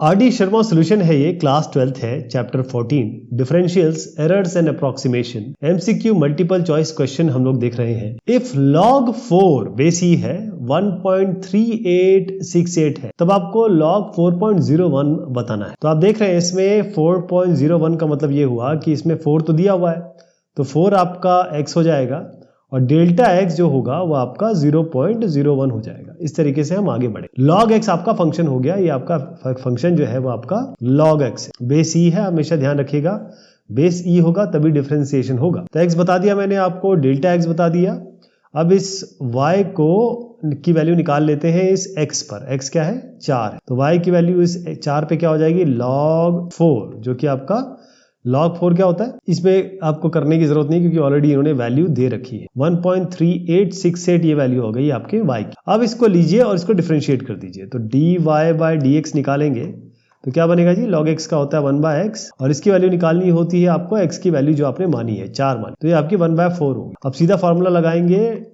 RD. Sharma solution है ये, class 12th है, chapter 14 differentials, errors and approximation, MCQ multiple choice question हम लोग देख रहे हैं। इफ log 4 बेस ई है 1.3868 है, तब आपको log 4.01 बताना है। तो आप देख रहे हैं इसमें 4.01 का मतलब ये हुआ कि इसमें 4 तो दिया हुआ है, तो 4 आपका x हो जाएगा और डेल्टा x जो होगा वो आपका 0.01 हो जाएगा। इस तरीके से हम आगे बढ़े। log x आपका फंक्शन हो गया, ये आपका फंक्शन जो है वो आपका log x है। बेस ई है, हमेशा ध्यान रखिएगा, बेस ई होगा तभी डिफरेंशिएशन होगा। तो x बता दिया मैंने आपको, डेल्टा x बता दिया। अब इस y को की वैल्यू निकाल लेते हैं इस x पर। x क्या है? 4 है, तो y की वैल्यू इस 4 पे क्या हो जाएगी? log 4, जो कि आपका log 4 क्या होता है? इसमें आपको करने की जरूरत नहीं क्योंकि ऑलरेडी इन्होंने वैल्यू दे रखी है। 1.3868 ये वैल्यू हो गई आपके y की। अब इसको लीजिए और इसको डिफरेंशिएट कर दीजिए। तो dy/dx निकालेंगे तो क्या बनेगा जी? log x का होता है 1/x और इसकी वैल्यू निकालनी होती है आपको x की वैल्यू जो आपने मानी है 4 मानी, तो ये आपकी 1/4 होगी। अब सीधा फॉर्मूला लगाएंगे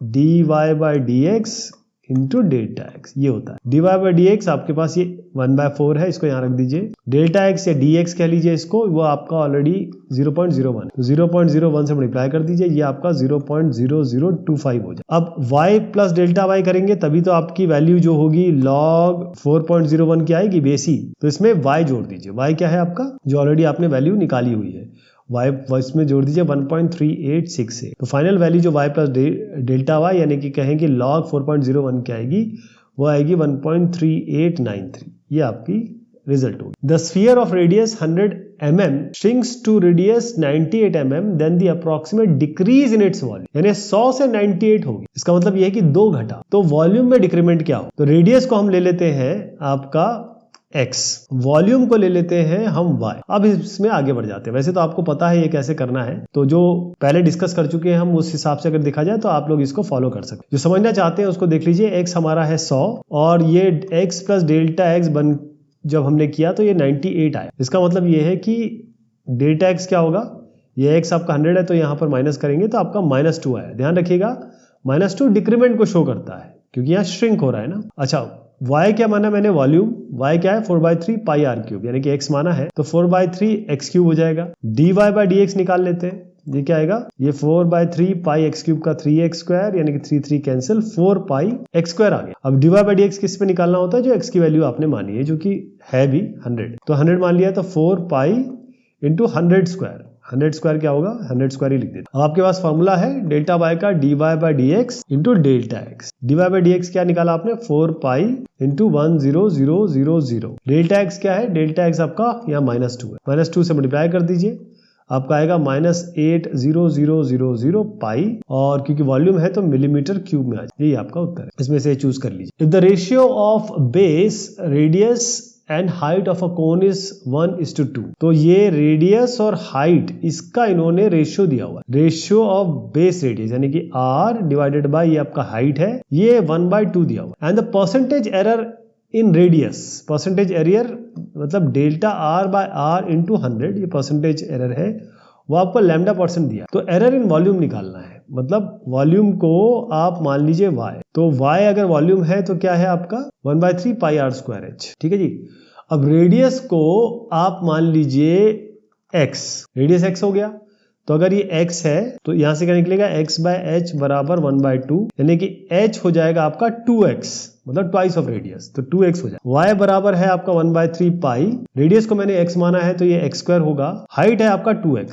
dy/dx इंटू डेल्टा एक्स, ये होता है dy/dx। आपके पास ये 1/4 है, इसको यहाँ रख दीजिए। डेल्टा एक्स या dx कह लीजिए इसको, वो आपका ऑलरेडी 0.01, तो 0.01 से मल्टीप्लाई कर दीजिए, ये आपका 0.0025 हो जाए। अब y प्लस डेल्टा y करेंगे तभी तो आपकी वैल्यू जो होगी log 4.01 की आएगी बेसी। तो इसमें y जोड़ दीजिए। y क्या है आपका? जो ऑलरेडी आपने वैल्यू निकाली हुई है, y इसमें जोड़ दीजिए 1.3868। तो फाइनल वैल्यू जो y प्लस डेल्टा y यानी कि कहेंगे log 4.01 की आएगी, वो आएगी 1.3893। ये आपकी रिजल्ट होगी। The sphere of radius 100 mm shrinks to radius 98 mm, then the approximate decrease in its volume, यानी 100 से 98 होगी। इसका मतलब ये है कि 2 घटा, तो वॉल्यूम में डिक्रीमेंट क्या हो? तो रेडियस को हम ले लेते हैं आपका x, वॉल्यूम को ले लेते हैं हम y। अब इसमें आगे बढ़ जाते हैं। वैसे तो आपको पता है ये कैसे करना है, तो जो पहले डिस्कस कर चुके हैं हम, उस हिसाब से अगर देखा जाए तो आप लोग इसको फॉलो कर सकते हैं। जो समझना चाहते हैं उसको देख लीजिए। x हमारा है 100 और ये x प्लस डेल्टा x बन जब हमने किया तो ये 98 आया। इसका मतलब ये है कि डेल्टा x क्या होगा? ये x आपका 100 है तो यहाँ पर माइनस करेंगे तो आपका -2 आया। ध्यान रखिएगा, -2 डिक्रीमेंट को शो करता है क्योंकि यहाँ श्रिंक हो रहा है ना। अच्छा, y क्या माना मैंने? वॉल्यूम। y क्या है? 4/3 पाई r क्यूब, यानी कि x माना है तो 4/3 x क्यूब हो जाएगा। dy/dx निकाल लेते हैं, ये क्या आएगा? ये 4/3 पाई x क्यूब का 3x स्क्वायर, यानी कि 3 कैंसिल, 4 पाई x स्क्वायर आ गया। अब dy/dx किस पे निकालना होता है? जो x की वैल्यू आपने मानी है, जो कि है भी 100, तो 100 मान लिया तो 4 पाई इंटू 100 स्क्वायर। 100 स्क्वायर क्या होगा? 100 स्क्वायर ही लिख देते। अब आपके पास फॉर्मूला है डेल्टा y का dy/dx into delta x। dy/dx क्या निकाला आपने? 4 पाई इंटू 10000। डेल्टा x क्या है? डेल्टा x आपका यहाँ -2 है, -2 से मल्टीप्लाई कर दीजिए, आपका आएगा -80000 पाई, और क्योंकि वॉल्यूम है तो मिलीमीटर क्यूब में आ जाए। यही आपका उत्तर है, इसमें से चूज कर लीजिए। If the ratio of base, radius and height of a cone is 1:2, तो ये रेडियस और हाइट इसका इन्होंने रेशियो दिया हुआ है। रेशियो ऑफ बेस रेडियस यानी कि r डिवाइडेड बाय ये आपका हाइट है, ये 1/2 दिया हुआ है। And the percentage error in radius, percentage error मतलब डेल्टा r/r इंटू 100, ये परसेंटेज एरर है, वो आपको लैम्डा % दिया। तो एरर इन वॉल्यूम निकालना है, मतलब वॉल्यूम को आप मान लीजिए y, तो y अगर वॉल्यूम है तो क्या है आपका? 1/3 पाई r स्क्वायर h। ठीक है जी। अब रेडियस को आप मान लीजिए x, रेडियस x हो गया, तो अगर ये x है तो यहां से क्या निकलेगा? x/h बराबर 1/2, यानी कि h हो जाएगा आपका 2x, मतलब ट्वाइस ऑफ रेडियस, तो 2x हो जाएगा। y बराबर है आपका 1/3 पाई, रेडियस को मैंने x माना है तो ये x स्क्वायर होगा, हाइट है आपका 2x,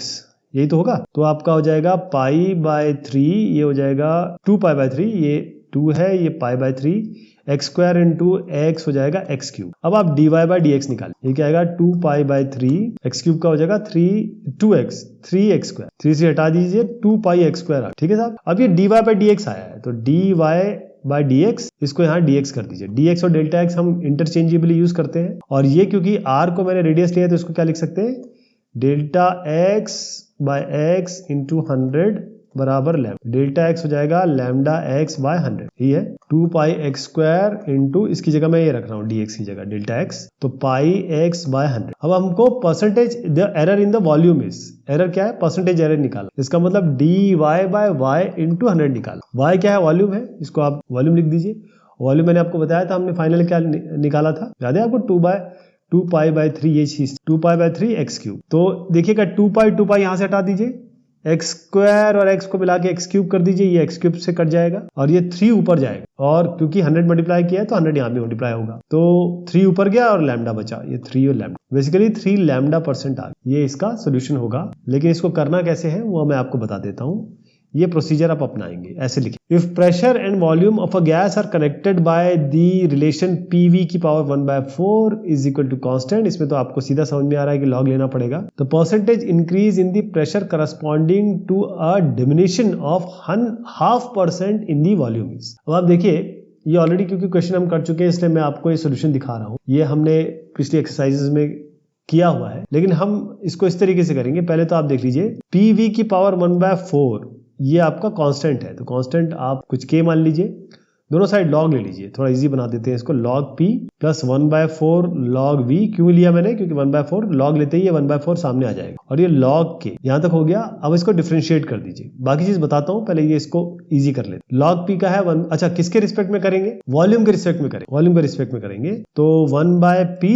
यही तो होगा, तो आपका हो जाएगा π/3, ये हो जाएगा 2π/3, ये 2 है, ये π/3, x स्क्वायर इंटू x हो जाएगा x क्यूब। अब आप dy/dx निकालें, ये क्या आएगा? 2π/3, x क्यूब का हो जाएगा 2x, 3x स्क्वायर, 3 से हटा दीजिए, 2πx स्क्वायर। ठीक है साहब। अब ये dy/dx आया है तो dy/dx, इसको यहाँ dx कर दीजिए। dx और डेल्टा x हम इंटरचेंजेबली यूज करते हैं, और ये क्योंकि r को मैंने रेडियस लिया है तो इसको क्या लिख सकते हैं? डेल्टा x/x इंटू 100 बराबर लैम्डा, डेल्टा x हो जाएगा लैम्डा x/100, ये है 2πx स्क्वायर इंटू, इसकी जगह मैं ये रख रहा हूँ dx की जगह डेल्टा x, तो πx/100। अब हमको percentage the error in the volume is, error क्या है? परसेंटेज एरर निकाला, इसका मतलब dy/y इंटू 100 निकाला। y क्या है? वॉल्यूम है, इसको आप वॉल्यूम लिख दीजिए। वॉल्यूम मैंने आपको बताया था, हमने फाइनल क्या निकाला था, याद है आपको? 2π/3 ये चीज 2π/3 एक्स क्यूब। तो देखिएगा 2π यहाँ से हटा दीजिए, एक्स स्क्वायर और एक्स को मिला के एक्स क्यूब कर दीजिए, ये एक्स क्यूब से कट जाएगा और ये 3 ऊपर जाएगा, और क्योंकि 100 मल्टीप्लाई किया है तो 100 यहाँ पे मल्टीप्लाई होगा, तो 3 ऊपर गया और लैम्डा बचा, ये 3 और लैम्डा, बेसिकली 3 लैम्डा% आ गया। ये इसका सोल्यूशन होगा, लेकिन इसको करना कैसे है वो मैं आपको बता देता हूँ। ये प्रोसीजर आप अपनाएंगे, ऐसे लिखिए, if pressure and volume of a gas are connected by the relation PV की power 1/4 is equal to constant. इसमें तो आपको सीधा समझ में आ रहा है कि लॉग लेना पड़ेगा। तो percentage increase in the pressure corresponding to a diminution of 0.5% in the volume. अब आप देखिए, ये ऑलरेडी क्योंकि क्वेश्चन हम कर चुके हैं इसलिए मैं आपको ये सोल्यूशन दिखा रहा हूँ। ये हमने पिछली एक्सरसाइजेस में किया हुआ है, लेकिन हम इसको इस तरीके से करेंगे। पहले तो आप देख लीजिए, PV की पावर 1/4 ये आपका कांस्टेंट है, तो कांस्टेंट आप कुछ k मान लीजिए, दोनों साइड लॉग ले लीजिए, थोड़ा इजी बना देते हैं इसको, log P plus 1/4 log V। क्यों लिया मैंने? क्योंकि 1/4 log लेते ही ये 1/4 सामने आ जाएगा, और ये log K यहां तक हो गया। अब इसको डिफरेंशिएट कर दीजिए, बाकी चीज बताता हूं, पहले ये इसको इजी कर लेते। log P का है 1, अच्छा किसके रिस्पेक्ट में करेंगे? वॉल्यूम के रिस्पेक्ट में करेंगे, वॉल्यूम के रिस्पेक्ट में करेंगे, तो 1/P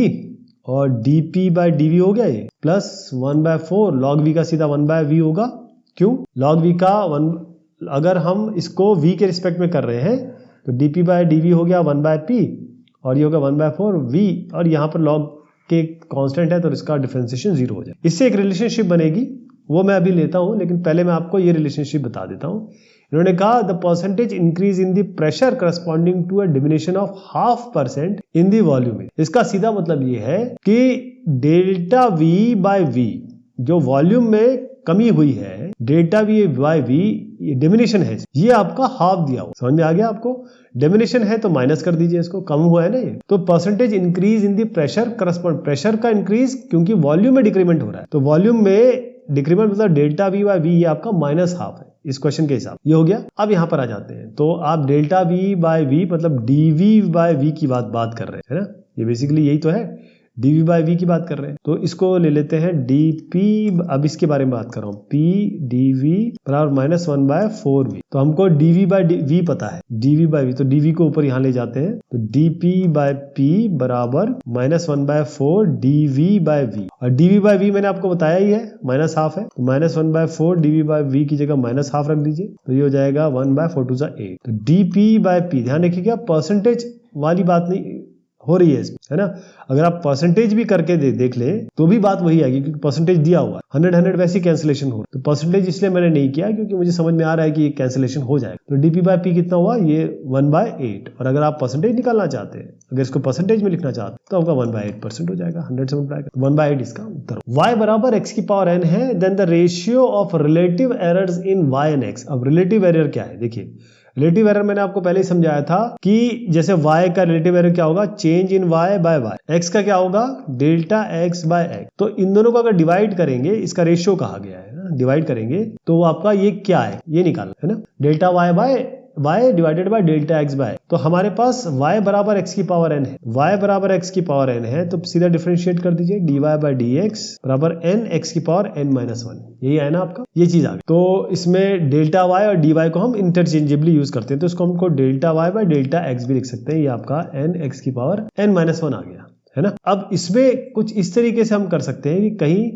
और dP/dV हो गया ये, प्लस 1/4 log V का सीधा 1/V होगा। क्यों? log V का 1, अगर हम इसको V के रिस्पेक्ट में कर रहे हैं तो dP/dV हो गया 1/P और ये होगा 1/4 V, और यहाँ पर log के कांस्टेंट है तो इसका डिफरेंशिएशन 0 हो जाए। इससे एक रिलेशनशिप बनेगी, वो मैं अभी लेता हूँ, लेकिन पहले मैं आपको ये रिलेशनशिप बता देता हूँ। इन्होंने कहा the percentage increase in the pressure corresponding to a diminution of 0.5% in the volume. इसका सीधा मतलब ये है कि डेल्टा V/V जो वॉल्यूम में कमी हुई है, डेल्टा V/V ये डिमिनिशन है, ये आपका हाफ दिया हुआ, समझ में आ गया आपको? डिमिनिशन है तो माइनस कर दीजिए, इसको कम हुआ है ना ये। तो percentage increase in the pressure correspond, pressure का इंक्रीज क्योंकि वॉल्यूम में डिक्रीमेंट हो रहा है, तो वॉल्यूम में डिक्रीमेंट मतलब डेल्टा V/V ये आपका -1/2 है इस क्वेश्चन के हिसाब। ये हो गया। अब यहां पर आ जाते हैं, तो आप डेल्टा V/V मतलब dV/V की बात कर रहे हैं, है ना? ये बेसिकली यही तो है, dV/V की बात कर रहे हैं। तो इसको ले लेते हैं dP, अब इसके बारे में बात कर रहा हूं, P dV बराबर -1/4V। तो हमको dV/V पता है, dV/V, तो dV को ऊपर यहां ले जाते हैं, तो dP/P बराबर -1/4 dV/V, और dV/V मैंने आपको बताया ही है -1/2 है, तो -1/4 dV/V की जगह -1/2 रख दीजिए, तो ये हो जाएगा 1/4 2 8। तो dP/P, ध्यान रखिएगा परसेंटेज वाली बात नहीं हो रही है इसमें, है ना? अगर आप परसेंटेज भी करके देख ले तो भी बात वही आएगी, क्योंकि परसेंटेज दिया हुआ है, 100 वैसे कैंसिलेशन हो रहा है। तो परसेंटेज इसलिए मैंने नहीं किया क्योंकि मुझे समझ में आ रहा है कि ये कैंसिलेशन हो जाएगा। तो dP/P कितना हुआ? ये 1/8, और अगर आप परसेंटेज निकालना चाहते हैं, अगर इसको परसेंटेज में लिखना चाहते हैं तो आपका 1/8% हो जाएगा, 100 से मल्टीप्लाई कर 1/8 इसका उत्तर। y बराबर x की पावर n है, then the ratio of relative errors in y and x। अब रिलेटिव एरर क्या है? देखिए, रिलेटिव एरर मैंने आपको पहले ही समझाया था कि जैसे y का रिलेटिव एरर क्या होगा? Change in y/y। x का क्या होगा? Delta x/x। तो इन दोनों को अगर डिवाइड करेंगे, इसका रेशियो कहा गया है ना, डिवाइड करेंगे तो आपका ये क्या है ये निकालना है ना, delta y/y divided by delta x/x। तो हमारे पास y बराबर x की पावर n है, y बराबर x की पावर n है, तो सीधा डिफरेंशिएट कर दीजिए, dy/dx बराबर n x की पावर n-1। यही है ना आपका, ये चीज आ गई। तो इसमें डेल्टा y और dy को हम इंटरचेंजेबली यूज करते हैं, तो इसको हमको delta y by delta x भी लिख सकते हैं। ये आपका n x की पावर n-1 आ गया, है ना? अब इसमें कुछ इस तरीके से हम कर सकते हैं कि कहीं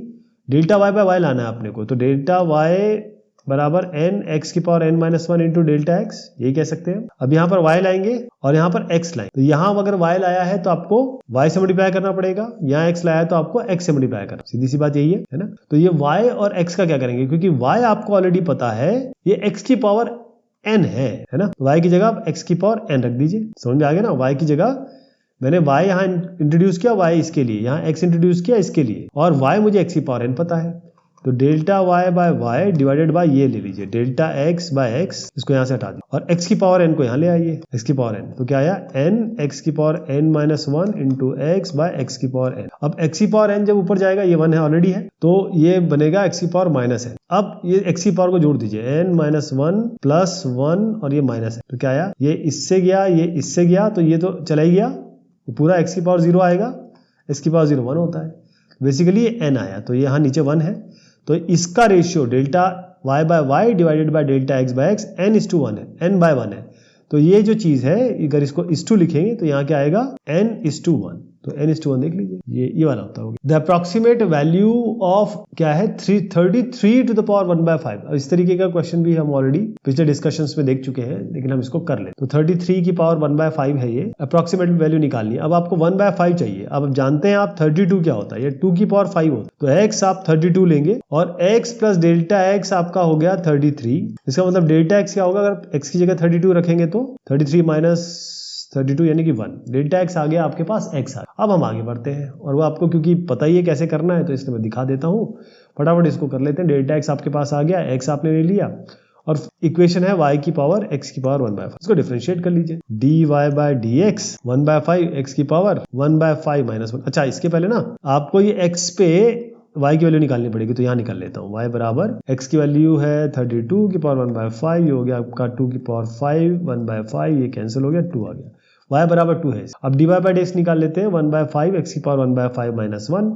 डेल्टा y बाय y लाना है अपने को, तो डेल्टा y बराबर n x की power n-1 into delta x, यही कह सकते हैं। अब यहाँ पर y लाएंगे और यहाँ पर x लाएंगे, तो यहाँ अगर y लाया है तो आपको y से मल्टीप्लाई करना पड़ेगा, यहाँ x लाया है तो आपको x से मल्टीप्लाई करना, सीधी सी बात यही है ना? तो ये y और x का क्या करेंगे, क्योंकि y आपको ऑलरेडी पता है ये x की पावर n है ना? y की जगह आप x की पावर n रख दीजिए, समझ में आ गया ना? y की जगह मैंने y यहाँ इंट्रोड्यूस किया, y इसके लिए, यहाँ x इंट्रोड्यूस किया इसके लिए, और y मुझे x की पावर n पता है, तो डेल्टा y/y डिवाइडेड बाय ये ले लीजिए डेल्टा x/x, इसको यहाँ से हटा दिए और x की पावर n को यहाँ ले आइए, x की पावर n, तो क्या आया n x की power n-1 into x by x की पावर n। अब x की पावर n जब ऊपर जाएगा, ये 1 है ऑलरेडी है, तो ये बनेगा x की पावर -n। अब ये x की पावर को जोड़ दीजिए, n-1 प्लस 1 और ये माइनस है, तो क्या आया? ये इससे गया, ये इससे गया, तो ये तो चला ही गया, पूरा x की पावर 0 आएगा, x की पावर 0 1 होता है, बेसिकली ये n आया, तो ये यहाँ नीचे 1 है, तो इसका ratio delta y/y divided by delta x/x n/1 है, n/1 है। तो ये जो चीज है, अगर इसको इस टू लिखेंगे तो यहाँ क्या आएगा n/1, तो n/1 देख लीजिए, ये वाला होता होगा। द अप्रॉक्सीमेट वैल्यू ऑफ क्या है 33 टू द पावर 1/5। अब इस तरीके का क्वेश्चन भी हम ऑलरेडी पिछले डिस्कशंस में देख चुके हैं, लेकिन हम इसको कर ले। तो 33 की पावर 1/5 है, ये अप्रॉक्सीमेट वैल्यू निकालनी है। अब आपको 1/5 चाहिए। अब जानते हैं आप 32 क्या होता है, ये 2 की पावर 5 होता है। तो x आप 32 लेंगे और x प्लस डेल्टा x आपका हो गया 33। इसका मतलब डेल्टा x क्या होगा, अगर x की जगह 32 रखेंगे तो 33 माइनस 32 यानी कि 1। डेल्टा x आ गया आपके पास, x आ गया। अब हम आगे बढ़ते हैं और वो आपको क्योंकि पता ही है कैसे करना है, तो इसलिए मैं दिखा देता हूँ। फटाफट इसको कर लेते हैं। डेल्टा x आपके पास आ गया, x आपने ले लिया और इक्वेशन है y की पावर x की पावर 1/5। इसको डिफरेंशिएट कर लीजिए। dy बाय dx 1/5 x की पावर 1/5 माइनस 1। अच्छा, इसके पहले ना आपको ये x पे y की वैल्यू निकालनी पड़ेगी, तो यहाँ निकाल लेता हूँ। y बराबर x की वैल्यू है 32 की पावर 1/5, ये हो गया आपका 2 की पावर 5, 1/5 ये कैंसिल हो गया, 2 आ गया। y बराबर 2 है। अब dy बाय dx निकाल लेते हैं। 1/5 x की पावर 1/5 माइनस 1,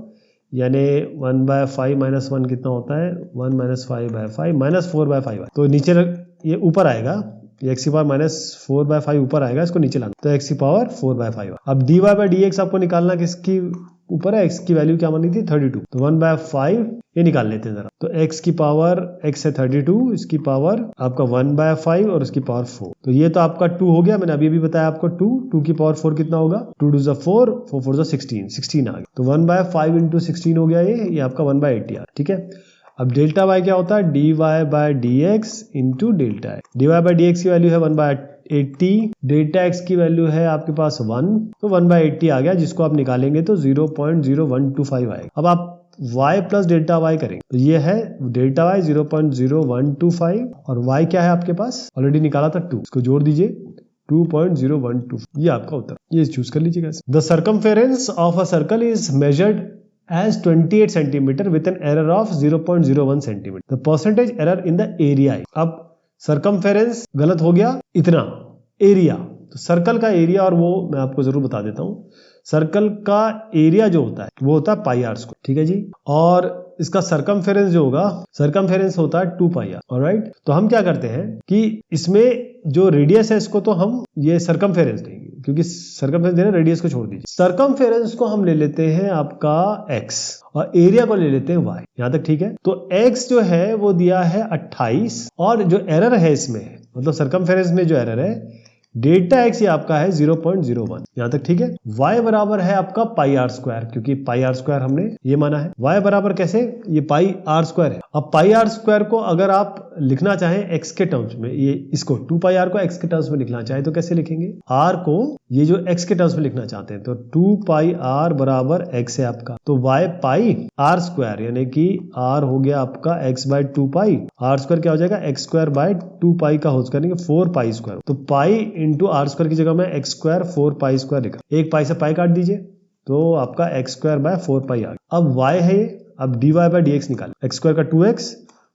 यानी 1/5 माइनस 1 कितना होता है, 1 माइनस 5/5 माइनस 4/5। तो नीचे ये ऊपर आएगा, ये x की पावर माइनस 4/5 ऊपर आएगा, इसको नीचे लाना, तो x की पावर 4/5। अब dy बाय dx आपको निकालना किसकी ऊपर है, x की वैल्यू क्या मानी थी 32, तो 1/5 ये निकाल लेते हैं जरा। तो x की पावर x है 32, इसकी पावर आपका 1/5 और इसकी पावर 4, तो ये तो आपका 2 हो गया। मैंने अभी भी बताया आपको 2 की पावर 4 कितना होगा, 2 2 ज़ा 4, 4 4 ज़ा 16 आ गया। तो 1/5 इंटू 16 हो गया, ये आपका 1/80 आ। ठीक है, अब डेल्टा y क्या होता है, dy by dx into delta x। dy by dx की वैल्यू है 1/80, डेल्टा x की वैल्यू है आपके पास 1, तो 1/80 आ गया, जिसको आप निकालेंगे तो 0.0125 आएगा। अब आप y प्लस डेल्टा y करेंगे, तो ये है डेल्टा y 0.0125 और y क्या है आपके पास, ऑलरेडी निकाला था 2, इसको जोड़ दीजिए 2.012, ये आपका उत्तर। ये चूज कर लीजिएगा। The circumference of a circle is measured as 28 centimeter with an error of 0.01 centimeter. The percentage error in the area. अब circumference गलत हो गया इतना, एरिया, तो सर्कल का एरिया, और वो मैं आपको जरूर बता देता हूँ, सर्कल का एरिया जो होता है वो होता है पाई आर स्क्वायर। ठीक है जी, और इसका सर्कमफेरेंस जो होगा, सर्कमफेरेंस होता है 2 पाई आर। ऑलराइट, तो हम क्या करते हैं कि इसमें जो रेडियस है इसको तो हम ये सर्कमफेरेंस देंगे, क्योंकि सर्कमफेरेंस देना, रेडियस को छोड़ दीजिए। सर्कमफेरेंस को हम ले लेते हैं आपका x और एरिया को ले लेते हैं y। यहां तक ठीक है। तो x जो है वो दिया है 28 और जो एरर है इसमें, मतलब सर्कमफेरेंस में जो एरर है डेल्टा x ये आपका है 0.01। यहां तक ठीक है। y बराबर है आपका पाई आर स्क्वायर, क्योंकि पाई आर स्क्वायर हमने ये माना है। y बराबर कैसे, ये पाई आर स्क्वायर है। अब पाई आर स्क्वायर को अगर आप लिखना चाहें x के टर्म्स में, ये इसको 2 पाई आर को x के टर्म्स में लिखना चाहे तो कैसे लिखेंगे, r को ये जो x के टर्म्स में लिखना चाहते हैं, तो 2 पाई r बराबर x है आपका, तो y पाई आर स्क्वायर, यानी कि r हो गया आपका x by 2 pi, are square क्या हो जाएगा, x स्क्वायर बाय 2 पाई का होल स्क्वायर, 4 पाई स्क्वायर। तो पाई इंटू आर स्क्वायर की जगह में x स्क्वायर 4 पाई स्क्वायर लिखा, एक पाई से पाई काट दीजिए, तो आपका x स्क्वायर बाय 4 पाई आ गया। अब y है ये, अब dy बाय dx निकाल, x स्क्वायर का 2x,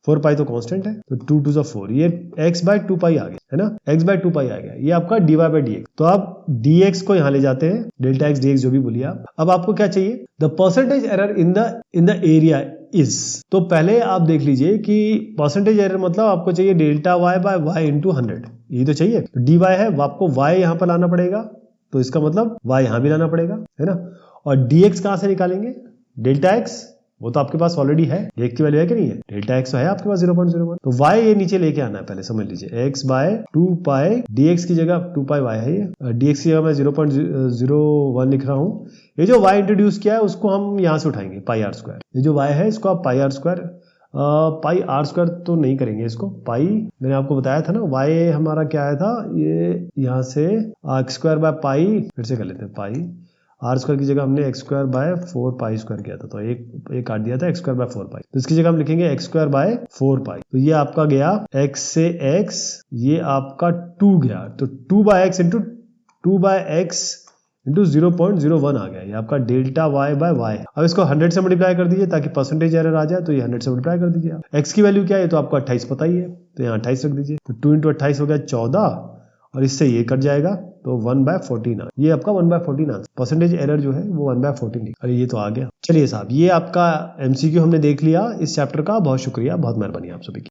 4 पाई तो कांस्टेंट है, तो 2 2 ज़ा 4, ये x बाय 2 पाई आ गया, है ना, x बाय 2 पाई आ गया, ये आपका dy बाय dx। तो आप dx को यहाँ ले जाते हैं, डेल्टा x dx जो भी बोलिए आप। अब आपको क्या चाहिए, the percentage error in the area is, तो पहले आप देख लीजिए कि परसेंटेज एरर मतलब आपको चाहिए delta y by y into 100, यही तो चाहिए। तो dy है, वो आपको y यहाँ पर लाना पड़ेगा, तो इसका मतलब y यहाँ भी लाना पड़ेगा, है ना। और dx कहाँ से निकालेंगे, डेल्टा x वो तो आपके पास ऑलरेडी है, x की वैल्यू है कि नहीं है, डेल्टा x है आपके पास 0.01, तो y ये नीचे लेके आना है, पहले समझ लीजिए x बाय 2 पाई, dx की जगह 2 पाई y है, ये dx की जगह मैं 0.01 लिख रहा हूँ। ये जो y इंट्रोड्यूस किया है उसको हम यहाँ से उठाएंगे, पाई आर स्क्वायर, ये जो y है इसको आप pi are square, pi are square तो नहीं करेंगे इसको, पाई मैंने आपको बताया था ना, y हमारा क्या आया था, ये यहाँ से x स्क्वायर बाय पाई, फिर से कर लेते हैं, पाई आर स्क्वायर की जगह हमने x square by 4 pi square किया था, तो एक काट दिया था एक्स स्क्वायर बाय 4 पाई, तो इसकी जगह हम लिखेंगे एक्स स्क्वायर बाय 4 पाई, तो ये आपका गया x से x, ये आपका 2 गया, तो 2 by x into 2 by x into 0.01 आ गया, ये आपका डेल्टा y बाय y। अब इसको 100 से मल्टीप्लाई कर दीजिए ताकि परसेंटेज एरर आ जाए, तो ये 100 से मल्टीप्लाई कर दीजिए। x की वैल्यू क्या है, तो आपको 28 पता ही है, तो यहाँ 28 रख दीजिए, तो 2 इंटू 28 हो गया 14, और इससे ये कट जाएगा, तो 1/14 ये आपका 1/14 आंसर, परसेंटेज एरर जो है वो 1/14। अरे ये तो आ गया। चलिए साहब, ये आपका MCQ हमने देख लिया इस चैप्टर का। बहुत शुक्रिया, बहुत मेहरबानी आप सभी की।